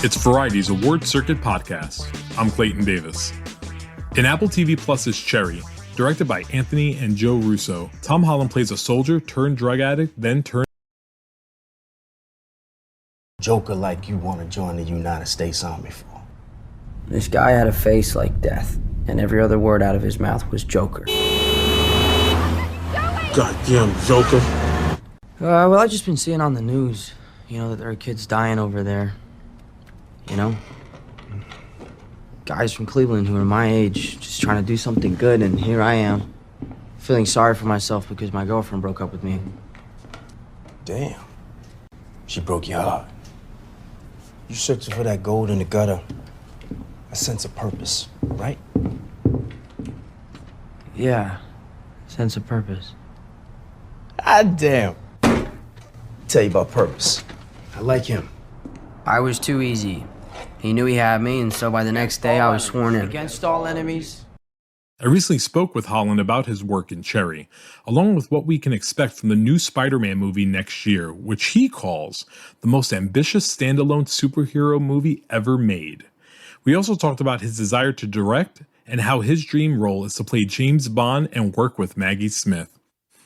It's Variety's Award Circuit podcast. I'm Clayton Davis. In Apple TV Plus's Cherry, directed by Anthony and Joe Russo, Tom Holland plays a soldier turned drug addict, then turned Joker like you want to join the United States Army for. This guy had a face like death, and every other word out of his mouth was Joker. Goddamn Joker. Well, I've just been seeing on the news, that there are kids dying over there. Guys from Cleveland who are my age, just trying to do something good, and here I am, feeling sorry for myself because my girlfriend broke up with me. Damn. She broke your heart. You searching for that gold in the gutter, a sense of purpose, right? Yeah, sense of purpose. Damn. Tell you about purpose. I like him. I was too easy. He knew he had me, and so by the next day I was sworn in. Against all enemies. I recently spoke with Holland about his work in Cherry, along with what we can expect from the new Spider-Man movie next year, which he calls the most ambitious standalone superhero movie ever made. We also talked about his desire to direct and how his dream role is to play James Bond and work with Maggie Smith.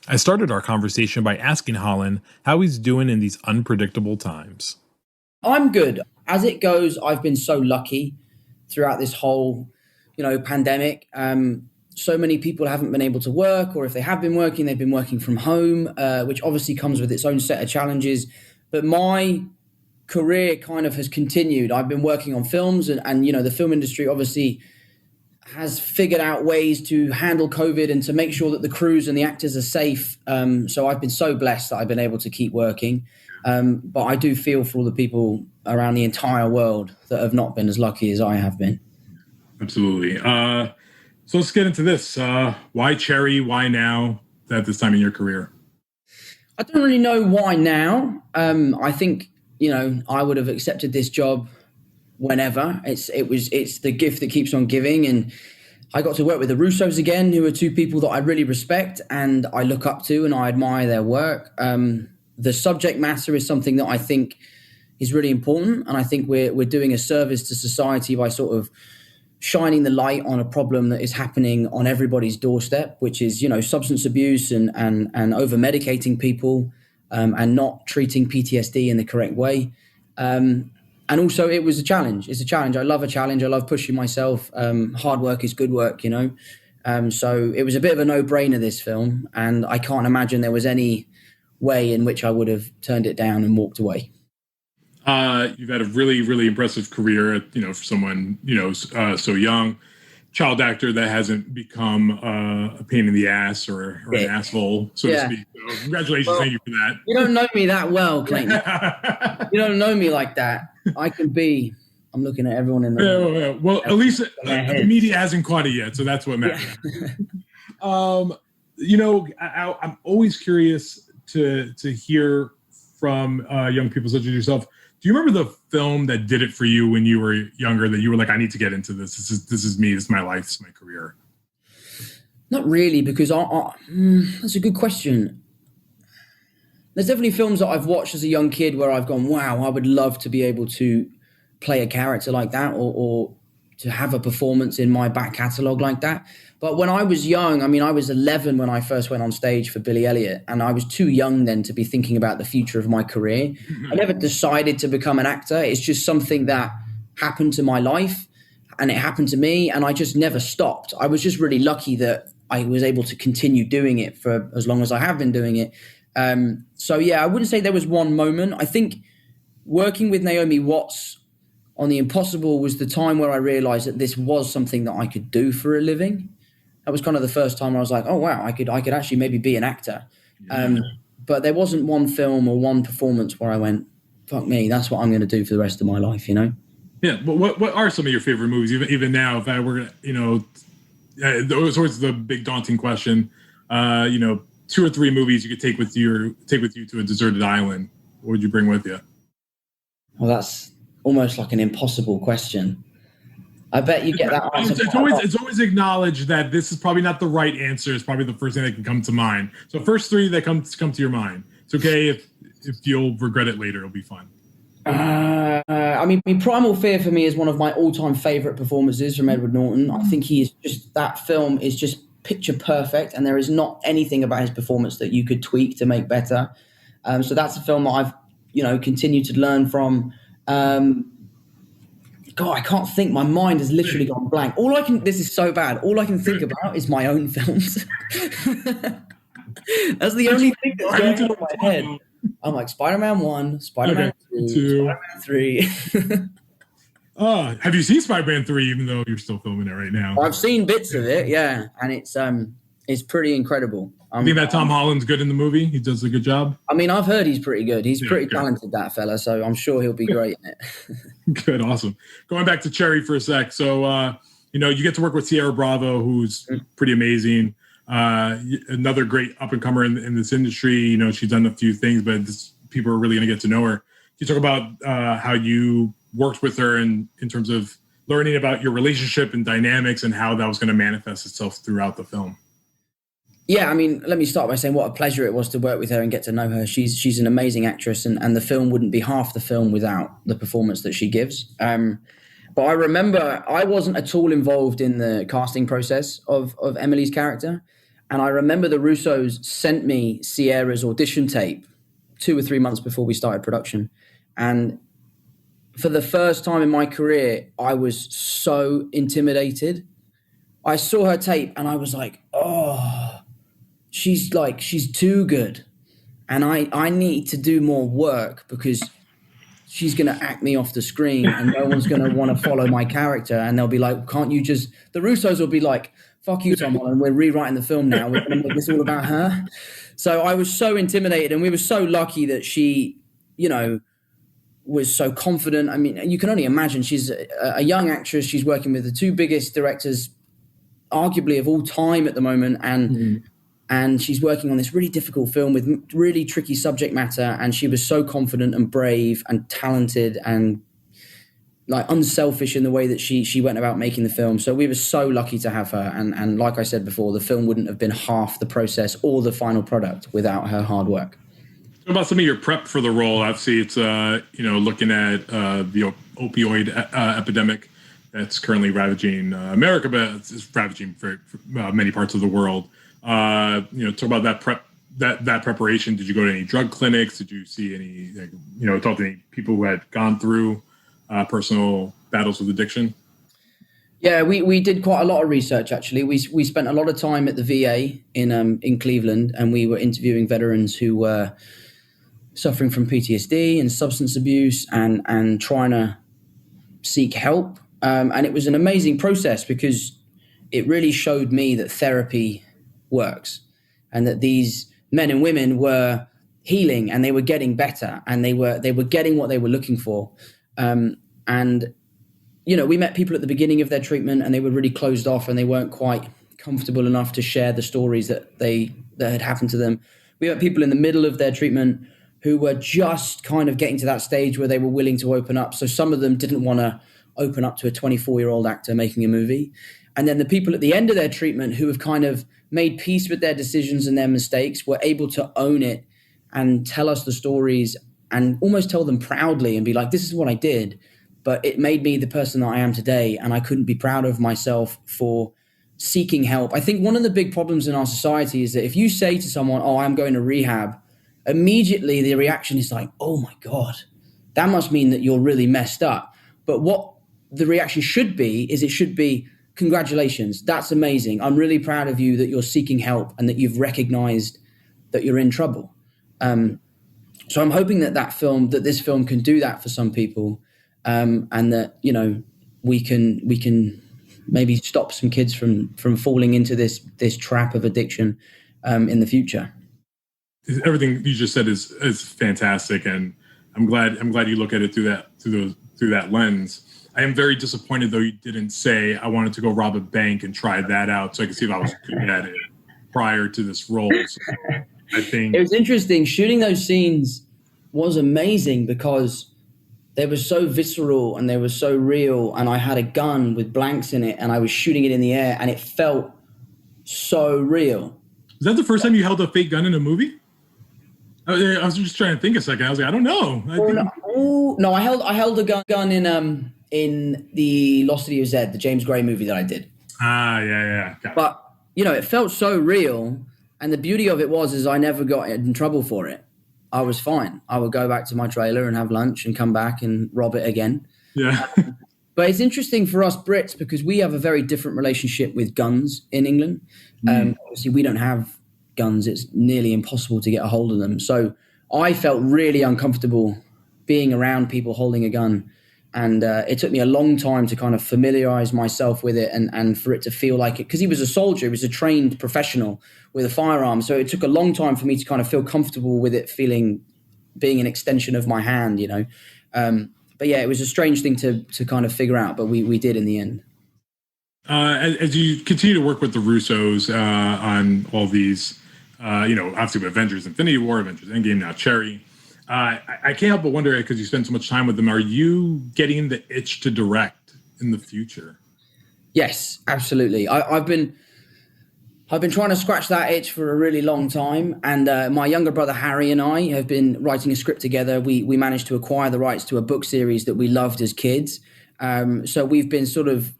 I started our conversation by asking Holland how he's doing in these unpredictable times. I'm good. As it goes, I've been so lucky throughout this whole, pandemic. So many people haven't been able to work, or if they have been working, they've been working from home, which obviously comes with its own set of challenges. But my career kind of has continued. I've been working on films and the film industry obviously has figured out ways to handle COVID and to make sure that the crews and the actors are safe. So I've been so blessed that I've been able to keep working. But I do feel for all the people around the entire world that have not been as lucky as I have been. Absolutely. So let's get into this. Why Cherry? Why now at this time in your career? I don't really know why now. I think, I would have accepted this job whenever. It's the gift that keeps on giving. And I got to work with the Russos again, who are two people that I really respect and I look up to and I admire their work. The subject matter is something that I think is really important. And I think we're doing a service to society by sort of shining the light on a problem that is happening on everybody's doorstep, which is, substance abuse and over-medicating people and not treating PTSD in the correct way. And also it was a challenge. It's a challenge. I love a challenge. I love pushing myself. Hard work is good work, So it was a bit of a no-brainer, this film. And I can't imagine there was any way in which I would have turned it down and walked away. You've had a really, really impressive career, for someone, so young. Child actor that hasn't become a pain in the ass or an asshole, so to speak. So congratulations. Well, thank you for that. You don't know me that well, Clayton. You don't know me like that. I'm looking at everyone in the room. Yeah. Well, at least the media hasn't caught it yet, so that's what matters. Yeah. I'm always curious to hear from young people such as yourself. Do you remember the film that did it for you when you were younger, that you were like, I need to get into this. This is me. This is my life. This is my career. Not really, because that's a good question. There's definitely films that I've watched as a young kid where I've gone, wow, I would love to be able to play a character like that or to have a performance in my back catalogue like that. But when I was young, I was 11 when I first went on stage for Billy Elliot, and I was too young then to be thinking about the future of my career. I never decided to become an actor. It's just something that happened to my life, and it happened to me, and I just never stopped. I was just really lucky that I was able to continue doing it for as long as I have been doing it. I wouldn't say there was one moment. I think working with Naomi Watts on The Impossible was the time where I realized that this was something that I could do for a living. That was kind of the first time I was like, oh, wow, I could actually maybe be an actor. But there wasn't one film or one performance where I went, fuck me, that's what I'm going to do for the rest of my life, Yeah, but what are some of your favorite movies? Even now, if I were, it's always the big daunting question. 2 or 3 movies you could take with you to a deserted island. What would you bring with you? Well, that's almost like an impossible question. I bet you get that answer. It's always acknowledged that this is probably not the right answer. It's probably the first thing that can come to mind. So first 3 that come to your mind. It's okay if you'll regret it later. It'll be fun. I I mean, Primal Fear for me is one of my all-time favorite performances from Edward Norton. I think that film is just picture perfect, and there is not anything about his performance that you could tweak to make better. So that's a film that I've, continued to learn from. God, I can't think. My mind has literally gone blank. This is so bad. All I can think about is my own films. That's the only thing that's going on in my head. I'm like Spider-Man 1, Spider-Man 2, Spider-Man 3. Have you seen Spider-Man 3, even though you're still filming it right now? I've seen bits of it, yeah, and it's pretty incredible. I think that Tom Holland's good in the movie. He does a good job. I mean, I've heard he's pretty good. He's pretty talented, that fella, so I'm sure he'll be great in it. Good, awesome. Going back to Cherry for a sec. So, you get to work with Sierra Bravo, who's pretty amazing. Another great up-and-comer in this industry. She's done a few things, but people are really going to get to know her. Can you talk about how you worked with her in terms of learning about your relationship and dynamics and how that was going to manifest itself throughout the film? Yeah, I mean, let me start by saying what a pleasure it was to work with her and get to know her. She's an amazing actress, and the film wouldn't be half the film without the performance that she gives. But I remember I wasn't at all involved in the casting process of Emily's character. And I remember the Russos sent me Sierra's audition tape 2 or 3 months before we started production. And for the first time in my career, I was so intimidated. I saw her tape and I was like, oh, she's too good. And I need to do more work because she's going to act me off the screen and no one's going to want to follow my character. And they'll be like, can't you just, the Russos will be like, fuck you, Tom Holland, we're rewriting the film now. We're going to make this all about her. So I was so intimidated, and we were so lucky that she, was so confident. I mean, you can only imagine she's a young actress. She's working with the 2 biggest directors, arguably of all time at the moment. And she's working on this really difficult film with really tricky subject matter. And she was so confident and brave and talented and unselfish in the way that she went about making the film. So we were so lucky to have her. And like I said before, the film wouldn't have been half the process or the final product without her hard work. What about some of your prep for the role? Obviously, it's, looking at the opioid epidemic that's currently ravaging America, but it's ravaging for many parts of the world. Talk about that preparation. Did you go to any drug clinics? Did you see any, talk to any people who had gone through personal battles with addiction? Yeah, we did quite a lot of research, actually. We spent a lot of time at the VA in Cleveland, and we were interviewing veterans who were suffering from PTSD and substance abuse and trying to seek help. And it was an amazing process because it really showed me that therapy works and that these men and women were healing and they were getting better and they were getting what they were looking for. We met people at the beginning of their treatment and they were really closed off and they weren't quite comfortable enough to share the stories that had happened to them. We met people in the middle of their treatment who were just kind of getting to that stage where they were willing to open up. So some of them didn't want to open up to a 24-year-old actor making a movie. And then the people at the end of their treatment who have kind of made peace with their decisions and their mistakes were able to own it and tell us the stories and almost tell them proudly and be like, this is what I did, but it made me the person that I am today. And I couldn't be proud of myself for seeking help. I think one of the big problems in our society is that if you say to someone, oh, I'm going to rehab, immediately the reaction is like, oh my God, that must mean that you're really messed up. But what the reaction should be is it should be, congratulations, that's amazing. I'm really proud of you that you're seeking help and that you've recognized that you're in trouble. So I'm hoping that this film can do that for some people, and that, we can maybe stop some kids from falling into this trap of addiction in the future. Everything you just said is fantastic, and I'm glad you look at it through that lens. I am very disappointed though you didn't say I wanted to go rob a bank and try that out so I could see if I was good at it prior to this role. So I think it was interesting. Shooting those scenes was amazing because they were so visceral and they were so real, and I had a gun with blanks in it and I was shooting it in the air and it felt so real. Is that the first time you held a fake gun in a movie? I was just trying to think a second. I was like, I don't know. Oh no, I held a gun in the Lost City of Zed, the James Gray movie that I did. Ah, yeah. Got it. But it felt so real, and the beauty of it is I never got in trouble for it. I was fine. I would go back to my trailer and have lunch and come back and rob it again. Yeah. But it's interesting for us Brits because we have a very different relationship with guns in England. Obviously, we don't have guns. It's nearly impossible to get a hold of them. So I felt really uncomfortable being around people holding a gun. And it took me a long time to kind of familiarize myself with it and for it to feel like it. Because he was a soldier. He was a trained professional with a firearm. So it took a long time for me to kind of feel comfortable with it being an extension of my hand, But yeah, it was a strange thing to kind of figure out, but we did in the end. As you continue to work with the Russos on all these, obviously with Avengers Infinity War, Avengers Endgame, now Cherry, I can't help but wonder, because you spend so much time with them, are you getting the itch to direct in the future? Yes, absolutely. I've been trying to scratch that itch for a really long time. And my younger brother, Harry, and I have been writing a script together. We managed to acquire the rights to a book series that we loved as kids. So we've been sort of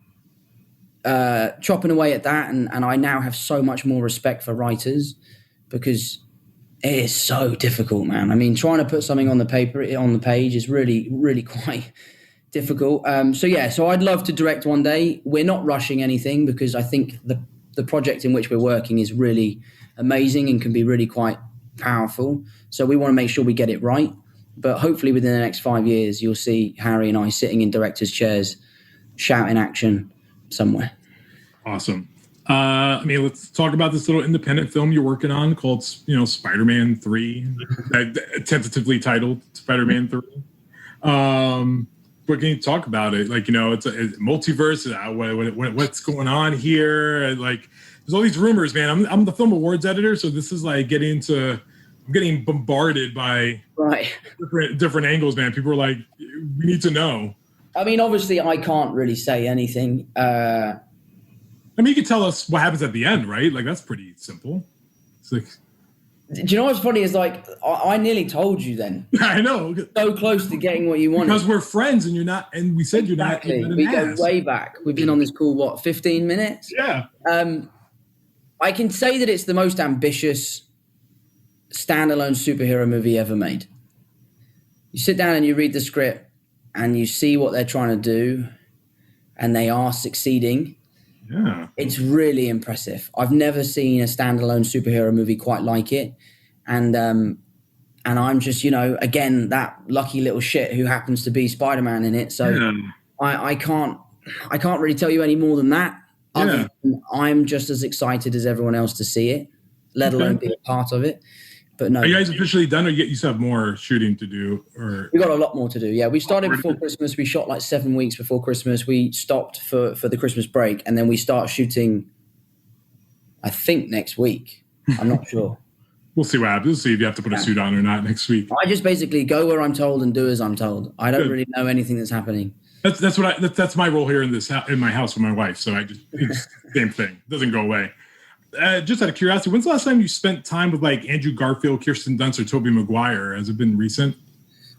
chopping away at that. And I now have so much more respect for writers because it is so difficult, man. I mean, trying to put something on the page is really, really quite difficult. So I'd love to direct one day. We're not rushing anything because I think the project in which we're working is really amazing and can be really quite powerful. So we want to make sure we get it right. But hopefully within the next 5 years, you'll see Harry and I sitting in directors' chairs, shouting action somewhere. Awesome. Let's talk about this little independent film you're working on called, Spider-Man 3, tentatively titled Spider-Man 3. What can you talk about it? It's a multiverse. What's going on here? There's all these rumors, man. I'm the film awards editor, so this is I'm getting bombarded by different angles, man. People are like, we need to know. I mean, obviously, I can't really say anything. You can tell us what happens at the end, right? That's pretty simple. It's like. Do you know what's funny is I nearly told you then. I know. So close to getting what you wanted. Because we're friends and you're not, and we said exactly. You're not. We go way back. We've been on this call, 15 minutes? Yeah. I can say that it's the most ambitious standalone superhero movie ever made. You sit down and you read the script and you see what they're trying to do and they are succeeding. Yeah. It's really impressive. I've never seen a standalone superhero movie quite like it. And I'm just, again, that lucky little shit who happens to be Spider-Man in it. So yeah. I can't really tell you any more than that. Yeah. I'm just as excited as everyone else to see it, let alone be a part of it. But no. Are you guys officially done, or you still have more shooting to do? Or we got a lot more to do. Yeah, we started before Christmas. We shot 7 weeks before Christmas. We stopped for the Christmas break, and then we start shooting. I think next week. I'm not sure. We'll see what happens. We'll see if you have to put a suit on or not next week. I just basically go where I'm told and do as I'm told. I don't really know anything that's happening. That's my role here in my house with my wife. So it's same thing. It doesn't go away. Just out of curiosity, when's the last time you spent time with Andrew Garfield, Kirsten Dunst, or Tobey Maguire? Has it been recent?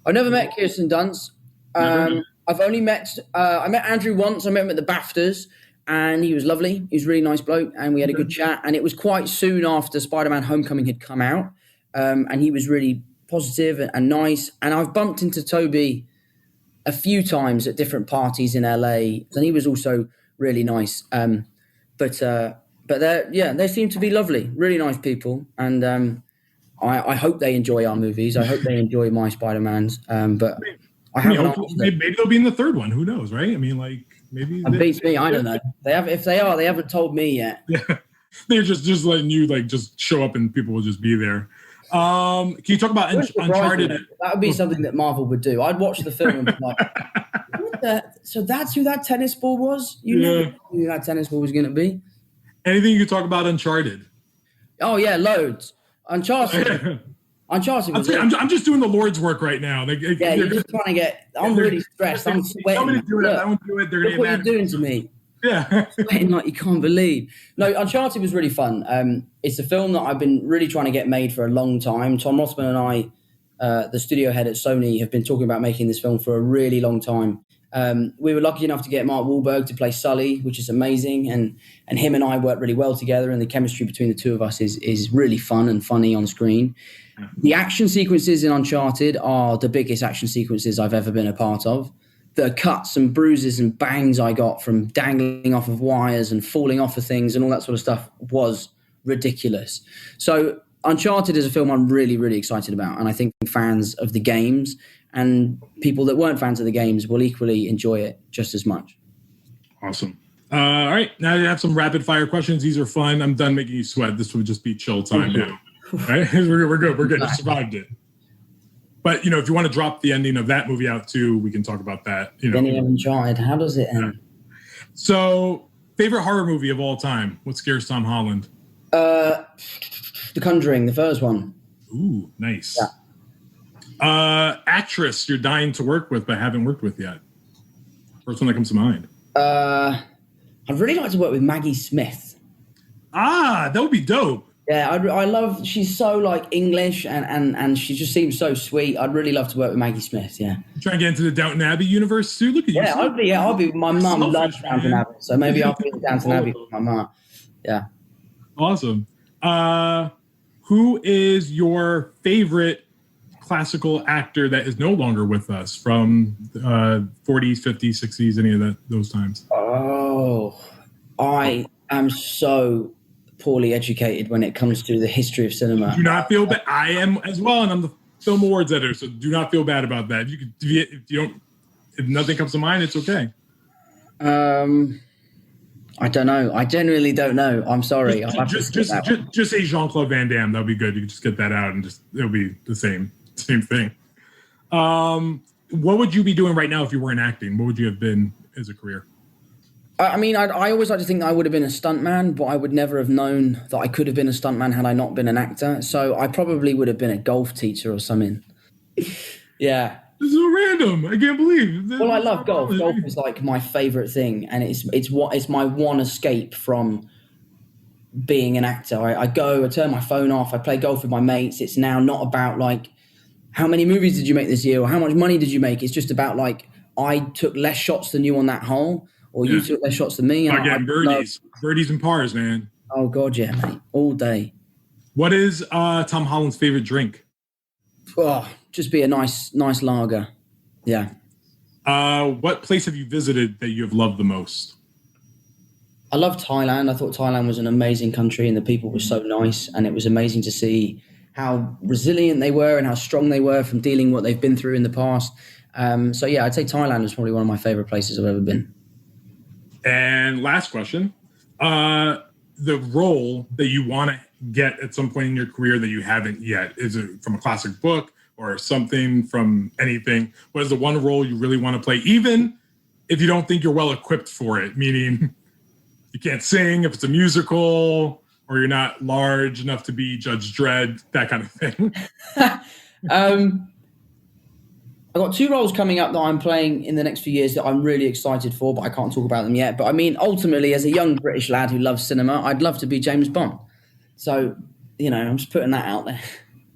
I've never met Kirsten Dunst. I've only I met Andrew once. I met him at the BAFTAs, and he was lovely. He was a really nice bloke, and we had a good chat. And it was quite soon after Spider-Man: Homecoming had come out, and he was really positive and nice. And I've bumped into Tobey a few times at different parties in LA, and he was also really nice. But they seem to be lovely, really nice people, and I hope they enjoy our movies. I hope they enjoy my Spider-Mans. But maybe they'll be in the third one. Who knows, right? Maybe it beats me. I don't know. They haven't told me yet. Yeah, they're just letting you just show up and people will just be there. Can you talk about Uncharted? That would be something that Marvel would do. I'd watch the film and be like, so that's who that tennis ball was? You never knew who that tennis ball was going to be. Anything you could talk about Uncharted? Oh yeah, loads. Uncharted. Was I'm just doing the Lord's work right now. You're just trying to get. I'm really stressed. I'm sweating. Somebody do it. I won't do it. They're look what you're doing to me. Yeah, sweating like you can't believe. No, Uncharted was really fun. It's a film that I've been really trying to get made for a long time. Tom Rothman and I the studio head at Sony, have been talking about making this film for a really long time. We were lucky enough to get Mark Wahlberg to play Sully, which is amazing, and him and I work really well together, and the chemistry between the two of us is really fun and funny on screen. The action sequences in Uncharted are the biggest action sequences I've ever been a part of. The cuts and bruises and bangs I got from dangling off of wires and falling off of things and all that sort of stuff was ridiculous. So Uncharted is a film I'm really, really excited about, and I think fans of the games and people that weren't fans of the games will equally enjoy it just as much. Awesome. All right, now you have some rapid fire questions. These are fun. I'm done making you sweat. This would just be chill time now. All right, we're good. We're good. You survived it. But, if you want to drop the ending of that movie out too, we can talk about that. Ending of Uncharted, how does it end? So, favorite horror movie of all time? What scares Tom Holland? The Conjuring, the first one. Ooh, nice. Yeah. Actress you're dying to work with but haven't worked with yet? First one that comes to mind. I'd really like to work with Maggie Smith. That would be dope. Yeah, I love, she's so like English and she just seems so sweet. I'd really love to work with Maggie Smith, yeah. You trying to get into the Downton Abbey universe too? Look at you. I'll be, my mum loves Downton Abbey, so maybe I'll be in Downton Abbey with my mum. Yeah. Awesome. Who is your favorite classical actor that is no longer with us from 40s, 50s, 60s, any of those times? Oh, I am so poorly educated when it comes to the history of cinema. Do not feel bad. I am as well, and I'm the film awards editor, so do not feel bad about that. If nothing comes to mind, it's okay. I don't know. I genuinely don't know. I'm sorry. Just say Jean-Claude Van Damme. That'll be good. You can just get that out, and it'll be the same thing. What would you be doing right now if you weren't acting? What would you have been as a career? I mean, I always like to think that I would have been a stuntman, but I would never have known that I could have been a stuntman had I not been an actor. So I probably would have been a golf teacher or something. Yeah. This is so random. I can't believe. Well, I love golf. Golf is like my favorite thing, and it's my one escape from being an actor. I turn my phone off, I play golf with my mates. It's now not about like how many movies did you make this year or how much money did you make. It's just about like I took less shots than you on that hole, or you took less shots than me. And getting birdies and pars, man. Oh God, yeah, mate, all day. What is Tom Holland's favorite drink? Oh, just be a nice lager. Yeah. What place have you visited that you have loved the most? I love Thailand. I thought Thailand was an amazing country and the people were so nice, and it was amazing to see how resilient they were and how strong they were from dealing what they've been through in the past. So yeah, I'd say Thailand is probably one of my favorite places I've ever been. And last question, the role that you want to get at some point in your career that you haven't yet, is it from a classic book or something from anything? What is the one role you really want to play, even if you don't think you're well equipped for it? Meaning you can't sing, if it's a musical, or you're not large enough to be Judge Dredd, that kind of thing. I've got 2 roles coming up that I'm playing in the next few years that I'm really excited for, but I can't talk about them yet. But I mean, ultimately, as a young British lad who loves cinema, I'd love to be James Bond. So, I'm just putting that out there.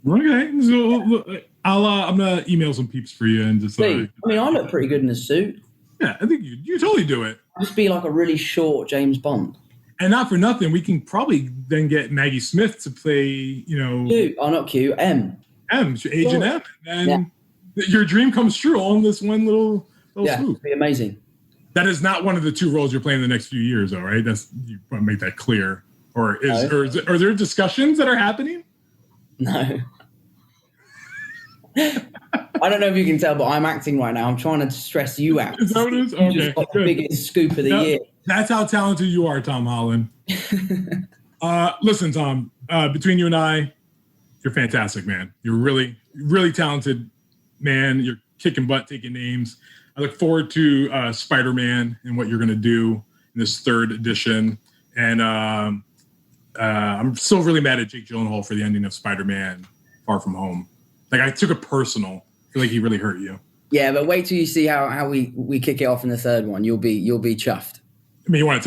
Okay. So I'm going to email some peeps for you and just... I look pretty good in a suit. Yeah, I think you totally do it. I'll just be like a really short James Bond. And not for nothing, we can probably then get Maggie Smith to play, Q. Oh, not Q. M. Agent M. And your dream comes true all in this one little swoop. It'd be amazing. That is not one of the 2 roles you're playing in the next few years, though, right? You want to make that clear. Or are there discussions that are happening? No. I don't know if you can tell, but I'm acting right now. I'm trying to stress you out. Is that what it is? Okay, just got the biggest scoop of the year. That's how talented you are, Tom Holland. Listen, Tom, between you and I, you're fantastic, man. You're really, really talented, man. You're kicking butt, taking names. I look forward to Spider-Man and what you're going to do in this 3rd edition. And I'm still really mad at Jake Gyllenhaal for the ending of Spider-Man Far From Home. Like, I took it personal. I feel like he really hurt you. Yeah, but wait till you see how we kick it off in the 3rd one. You'll be chuffed. I mean, you don't want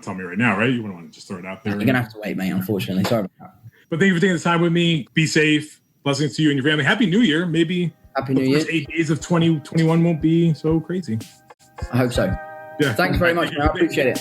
to tell me right now, right? You wouldn't want to just throw it out there. You're gonna have to wait, mate. Unfortunately, sorry about that. But thank you for taking the time with me. Be safe. Blessings to you and your family. Happy New Year. Maybe Happy the New first Year. 8 days of 2021 won't be so crazy. I hope so. Yeah. Thanks very much, man. I appreciate it.